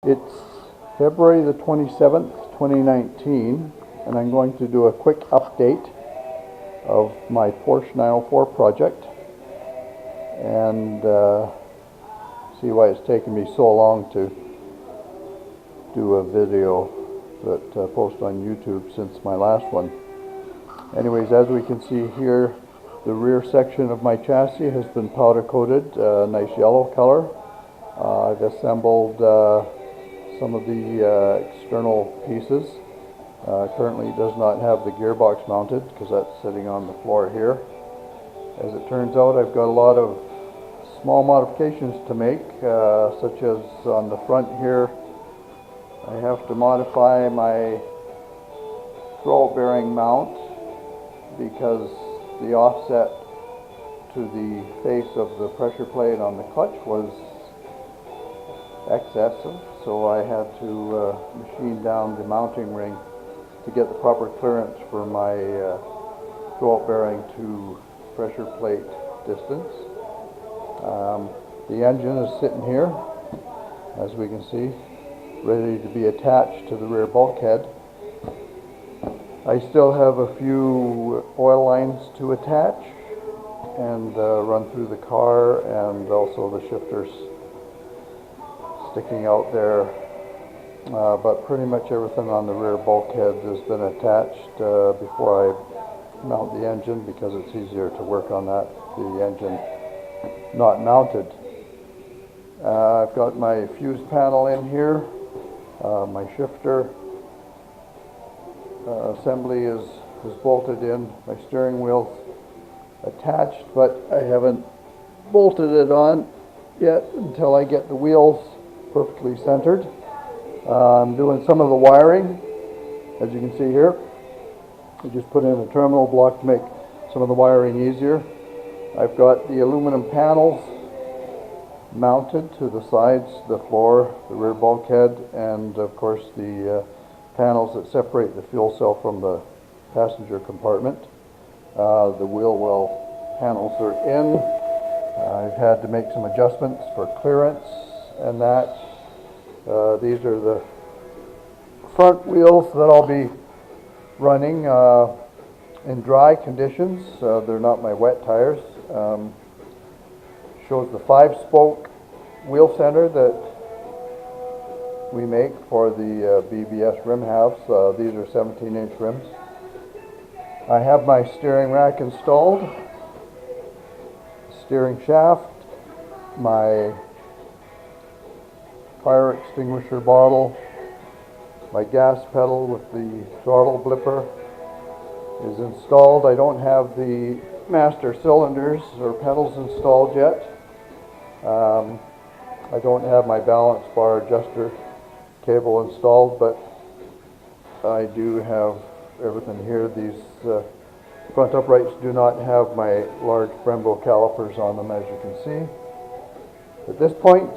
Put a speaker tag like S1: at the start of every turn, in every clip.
S1: It's February the 27th, 2019, and I'm going to do a quick update of my Porsche 904 project and see why it's taken me so long to do a video that post on YouTube since my last one. Anyways, as we can see here, the rear section of my chassis has been powder coated, nice yellow color. I've assembled some of the external pieces. Currently does not have the gearbox mounted because that's sitting on the floor here. As it turns out, I've got a lot of small modifications to make, such as on the front here, I have to modify my throw bearing mount because the offset to the face of the pressure plate on the clutch was excessive, so I had to machine down the mounting ring to get the proper clearance for my throw bearing to pressure plate distance. The engine is sitting here, as we can see, ready to be attached to the rear bulkhead. I still have a few oil lines to attach and run through the car, and also the shifters sticking out there, but pretty much everything on the rear bulkhead has been attached before I mount the engine, because it's easier to work on that, the engine not mounted. I've got my fuse panel in here, my shifter assembly is bolted in, my steering wheel's attached, but I haven't bolted it on yet until I get the wheels perfectly centered. I'm doing some of the wiring, as you can see here. I just put in a terminal block to make some of the wiring easier. I've got the aluminum panels mounted to the sides, the floor, the rear bulkhead, and of course the panels that separate the fuel cell from the passenger compartment. The wheel well panels are in. I've had to make some adjustments for clearance and that. These are the front wheels that I'll be running in dry conditions. They're not my wet tires. Shows the 5-spoke wheel center that we make for the BBS rim halves. These are 17-inch rims. I have my steering rack installed, steering shaft, my fire extinguisher bottle, my gas pedal with the throttle blipper is installed. I don't have the master cylinders or pedals installed yet. I don't have my balance bar adjuster cable installed, but I do have everything here. These front uprights do not have my large Brembo calipers on them, as you can see. At this point,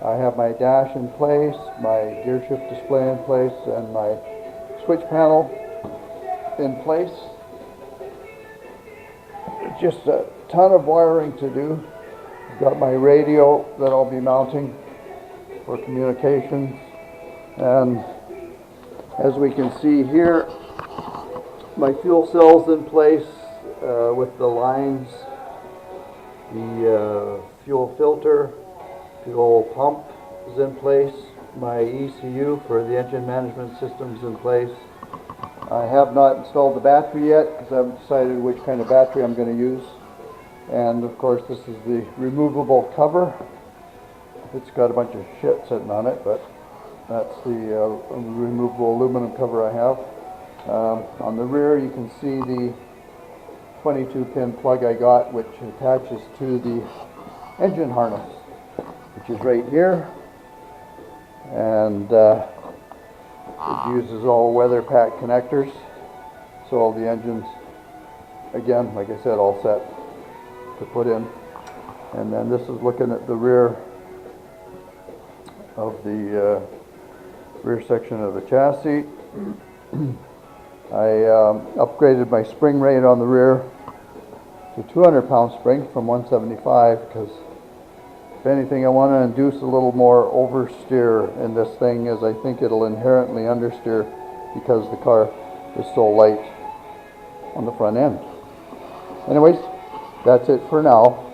S1: I have my dash in place, my gear shift display in place, and my switch panel in place. Just a ton of wiring to do. I've got my radio that I'll be mounting for communications, and as we can see here, my fuel cell's in place with the lines, the fuel filter, fuel pump is in place, my ECU for the engine management system is in place. I have not installed the battery yet because I haven't decided which kind of battery I'm going to use. And of course, this is the removable cover. It's got a bunch of shit sitting on it, but that's the removable aluminum cover I have. On the rear, you can see the 22-pin plug I got, which attaches to the engine harness, which is right here, and it uses all weather pack connectors, so all the engines, again, like I said, all set to put in. And then this is looking at the rear of the rear section of the chassis. I upgraded my spring rate on the rear to 200-pound spring from 175 because If anything, I want to induce a little more oversteer in this thing, as I think it'll inherently understeer because the car is so light on the front end. Anyways, that's it for now.